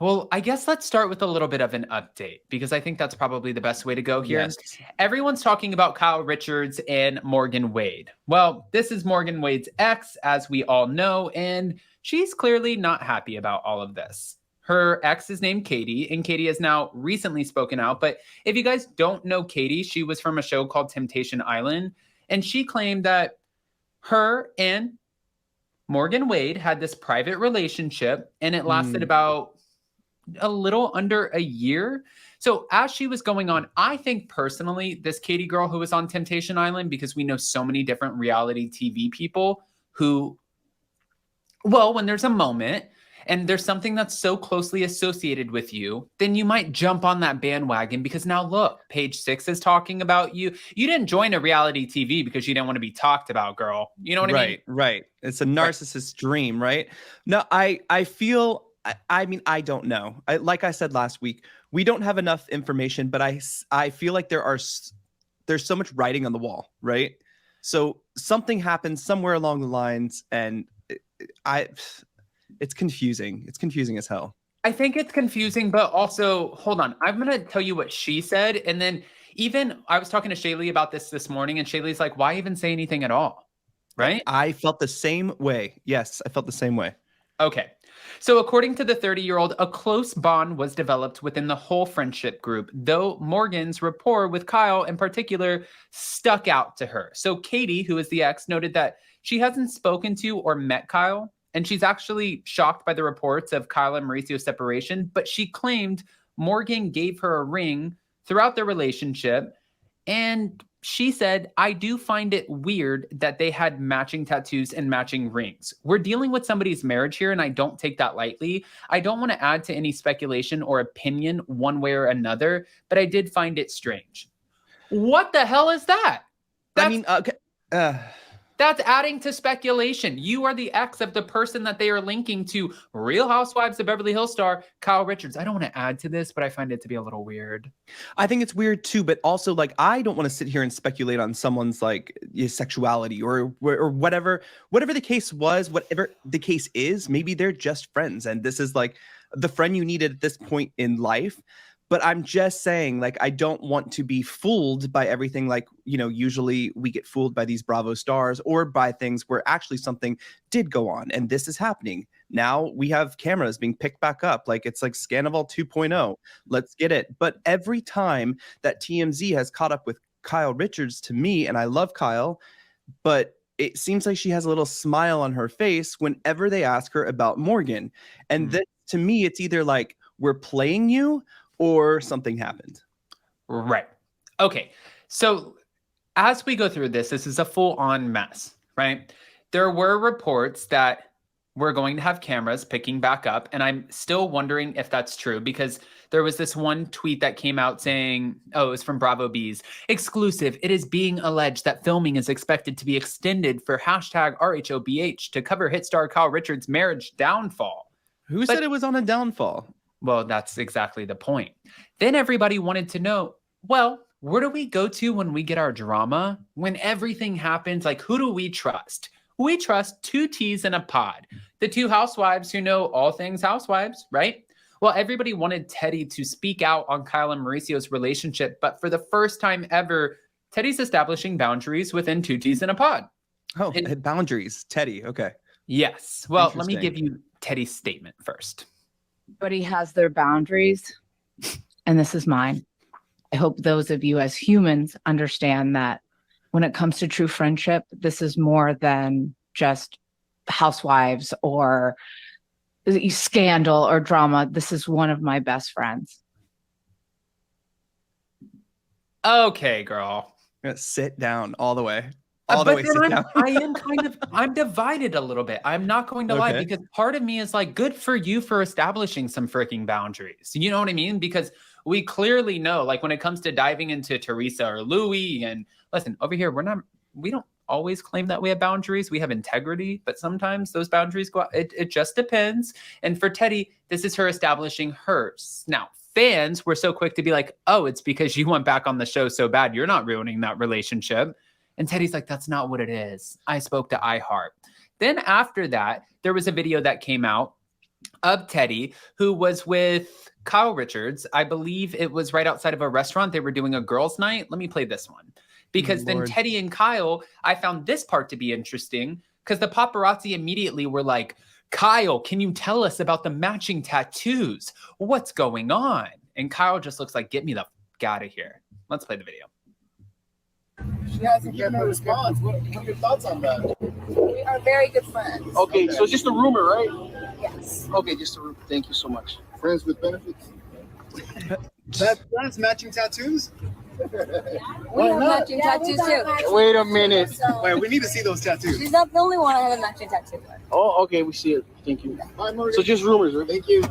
Well, I guess let's start with a little bit of an update because I think that's probably the best way to go here. Yes. Everyone's talking about Kyle Richards and Morgan Wade. Well, this is Morgan Wade's ex, as we all know, and she's clearly not happy about all of this. Her ex is named Katie, and Katie has now recently spoken out. But if you guys don't know Katie, she was from a show called Temptation Island, and she claimed that her and Morgan Wade had this private relationship, and it lasted about a little under a year. So as she was going on, I think personally, this Katie girl who was on Temptation Island, because we know so many different reality TV people who, well, when there's a moment and there's something that's so closely associated with you, then you might jump on that bandwagon because now look, Page Six is talking about you. You didn't join a reality TV because you didn't want to be talked about, girl. You know what I mean? Right. It's a narcissist dream, right? No, I feel, I mean, I don't know. Like I said last week, we don't have enough information, but I feel like there's so much writing on the wall, right? So something happened somewhere along the lines, and it's confusing. It's confusing as hell. I think it's confusing, but also, hold on. I'm going to tell you what she said. And then even I was talking to Shaylee about this morning, and Shaylee's like, why even say anything at all? Right? I felt the same way. Yes, I felt the same way. Okay. So according to the 30-year-old, a close bond was developed within the whole friendship group, though Morgan's rapport with Kyle in particular stuck out to her. So Katie, who is the ex, noted that she hasn't spoken to or met Kyle, and she's actually shocked by the reports of Kyle and Mauricio's separation, but she claimed Morgan gave her a ring throughout their relationship, and she said, I do find it weird that they had matching tattoos and matching rings. We're dealing with somebody's marriage here, and I don't take that lightly. I don't want to add to any speculation or opinion one way or another, but I did find it strange. What the hell is that? That's adding to speculation. You are the ex of the person that they are linking to Real Housewives of Beverly Hills star Kyle Richards. I don't want to add to this, but I find it to be a little weird. I think it's weird too, but also like I don't want to sit here and speculate on someone's like sexuality or whatever the case was, whatever the case is. Maybe they're just friends, and this is like the friend you needed at this point in life. But I'm just saying, like, I don't want to be fooled by everything. Like, you know, usually we get fooled by these Bravo stars or by things where actually something did go on. And this is happening. Now we have cameras being picked back up. Like, it's like Scandival 2.0. Let's get it. But every time that TMZ has caught up with Kyle Richards, to me, and I love Kyle, but it seems like she has a little smile on her face whenever they ask her about Morgan. And this, to me, it's either like, we're playing you, or something happened. Right. Okay. So as we go through this is a full-on mess, right? There were reports that we're going to have cameras picking back up, and I'm still wondering if that's true because there was this one tweet that came out saying, oh, it was from Bravo Bees. Exclusive. It is being alleged that filming is expected to be extended for hashtag RHOBH to cover hit star Kyle Richards' marriage downfall. Who said it was on a downfall? Well, that's exactly the point. Then everybody wanted to know, well, where do we go to when we get our drama? When everything happens, like who do we trust? We trust two T's in a pod. The two housewives who know all things housewives, right? Well, everybody wanted Teddy to speak out on Kyle and Mauricio's relationship, but for the first time ever, Teddy's establishing boundaries within two T's in a pod. Oh, boundaries. Teddy, okay. Yes. Well, let me give you Teddy's statement first. Everybody has their boundaries, and this is mine. I hope those of you as humans understand that when it comes to true friendship, this is more than just housewives or scandal or drama. This is one of my best friends. Okay, girl. Sit down all the way. I'm divided a little bit. I'm not going to lie, because part of me is like, good for you for establishing some freaking boundaries. You know what I mean? Because we clearly know, like when it comes to diving into Teresa or Louis, and listen, over here, we don't always claim that we have boundaries. We have integrity, but sometimes those boundaries go out. It just depends. And for Teddy, this is her establishing hers. Now, fans were so quick to be like, oh, it's because you went back on the show so bad. You're not ruining that relationship. And Teddy's like, that's not what it is. I spoke to iHeart. Then after that, there was a video that came out of Teddy, who was with Kyle Richards. I believe it was right outside of a restaurant. They were doing a girls' night. Let me play this one. Because then Lord. Teddy and Kyle, I found this part to be interesting because the paparazzi immediately were like, Kyle, can you tell us about the matching tattoos? What's going on? And Kyle just looks like, get me the f out of here. Let's play the video. She hasn't given a response. What are your thoughts on that? We are very good friends. Okay, so it's just a rumor, right? Yes. Okay, just a rumor. Thank you so much. Friends with benefits. That's matching tattoos? We have matching tattoos too. Wait a minute. Wait, we need to see those tattoos. She's not the only one I have a matching tattoo with. Oh, okay, we see it. Thank you. Bye, Mauricio. So just rumors, right? Thank you.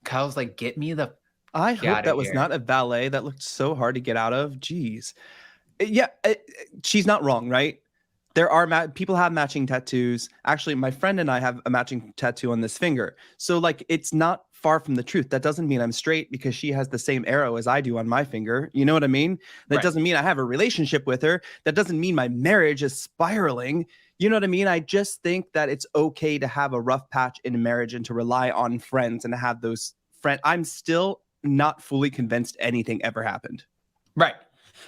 Kyle's like, get me the I Get hope outta that was here. not a valet. That looked so hard to get out of. Jeez. Yeah, she's not wrong, right? There are people have matching tattoos. Actually, my friend and I have a matching tattoo on this finger. So like, it's not far from the truth. That doesn't mean I'm straight because she has the same arrow as I do on my finger. You know what I mean? That Right. doesn't mean I have a relationship with her. That doesn't mean my marriage is spiraling. You know what I mean? I just think that it's okay to have a rough patch in a marriage and to rely on friends and to have those friends. I'm still not fully convinced anything ever happened. Right.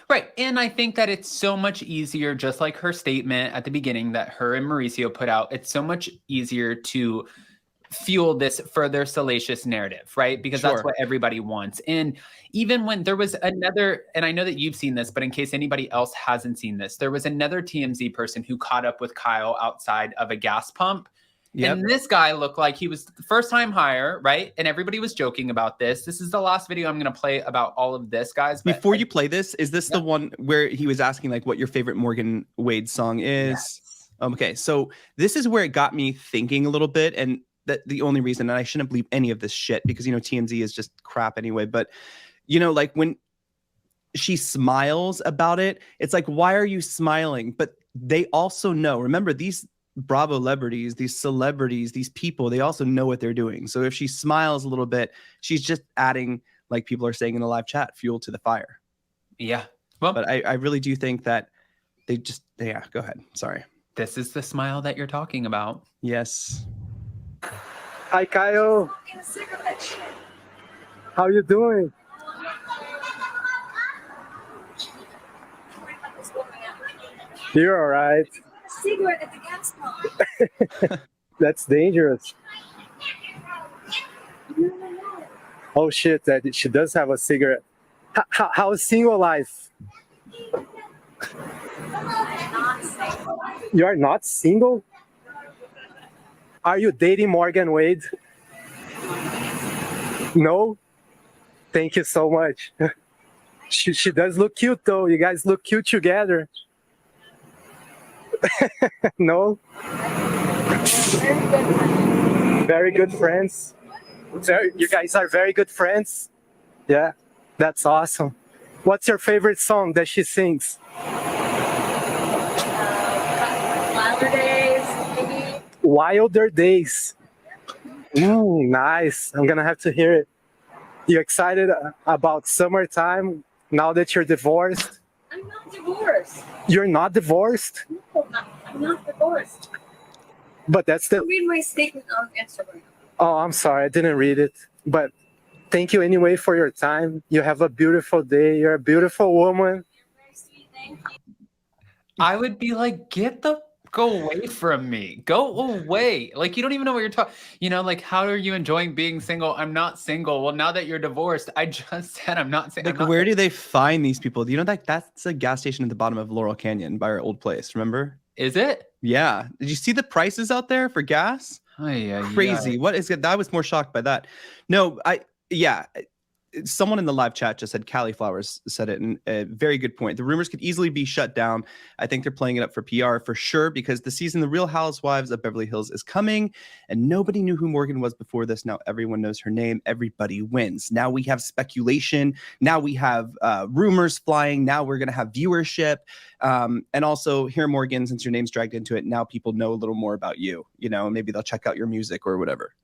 Right. And I think that it's so much easier, just like her statement at the beginning that her and Mauricio put out, it's so much easier to fuel this further salacious narrative, right? Because Sure. that's what everybody wants. And even when there was another, and I know that you've seen this, but in case anybody else hasn't seen this, there was another TMZ person who caught up with Kyle outside of a gas pump. Yep. And this guy looked like he was the first time hire, right? And everybody was joking about this. This is the last video I'm going to play about all of this, guys. But Before you play this, is this the one where he was asking like what your favorite Morgan Wade song is? Yes. Okay, so this is where it got me thinking a little bit, and that the only reason, and I shouldn't believe any of this shit because, you know, TMZ is just crap anyway, but, you know, like when she smiles about it, it's like, why are you smiling? But they also know, remember, these Bravo celebrities, these people, they also know what they're doing. So if she smiles a little bit, she's just adding, like people are saying in the live chat, fuel to the fire. Yeah. Well, But I really do think that they just, yeah, go ahead. Sorry. this is the smile that you're talking about. Yes. Hi, Kyle. How you doing? You're all right. Cigarette at the gas pump. That's dangerous. Oh shit! That she does have a cigarette. How's single life? You are not single? Are you dating Morgan Wade? No? Thank you so much. She does look cute though. You guys look cute together. No? Very good friends. You guys are very good friends. Yeah, that's awesome. What's your favorite song that she sings? Wilder days, maybe. Wilder Days. Nice. I'm gonna have to hear it. You excited about summertime now that you're divorced? I'm not divorced. You're not divorced? No, I'm not divorced. But that's the... Read my statement on Instagram. Oh, I'm sorry. I didn't read it. But thank you anyway for your time. You have a beautiful day. You're a beautiful woman. You're very sweet. Thank you. I would be like, go away from me. Go away. Like, you don't even know what you're talking. You know, like, how are you enjoying being single? I'm not single. Well, now that you're divorced, I just said I'm not single. Like, where do they find these people? Do you know that that's a gas station at the bottom of Laurel Canyon by our old place? Remember? Is it? Yeah. Did you see the prices out there for gas? Crazy. What is it? I was more shocked by that. No, yeah. Someone in the live chat just said Cauliflowers said it, and a very good point. The rumors could easily be shut down. I think they're playing it up for PR for sure, because the season The Real Housewives of Beverly Hills is coming, and nobody knew who Morgan was before this. Now everyone knows her name. Everybody wins. Now we have speculation. Now we have rumors flying. Now we're going to have viewership. And also here, Morgan, since your name's dragged into it, now people know a little more about you, you know, maybe they'll check out your music or whatever.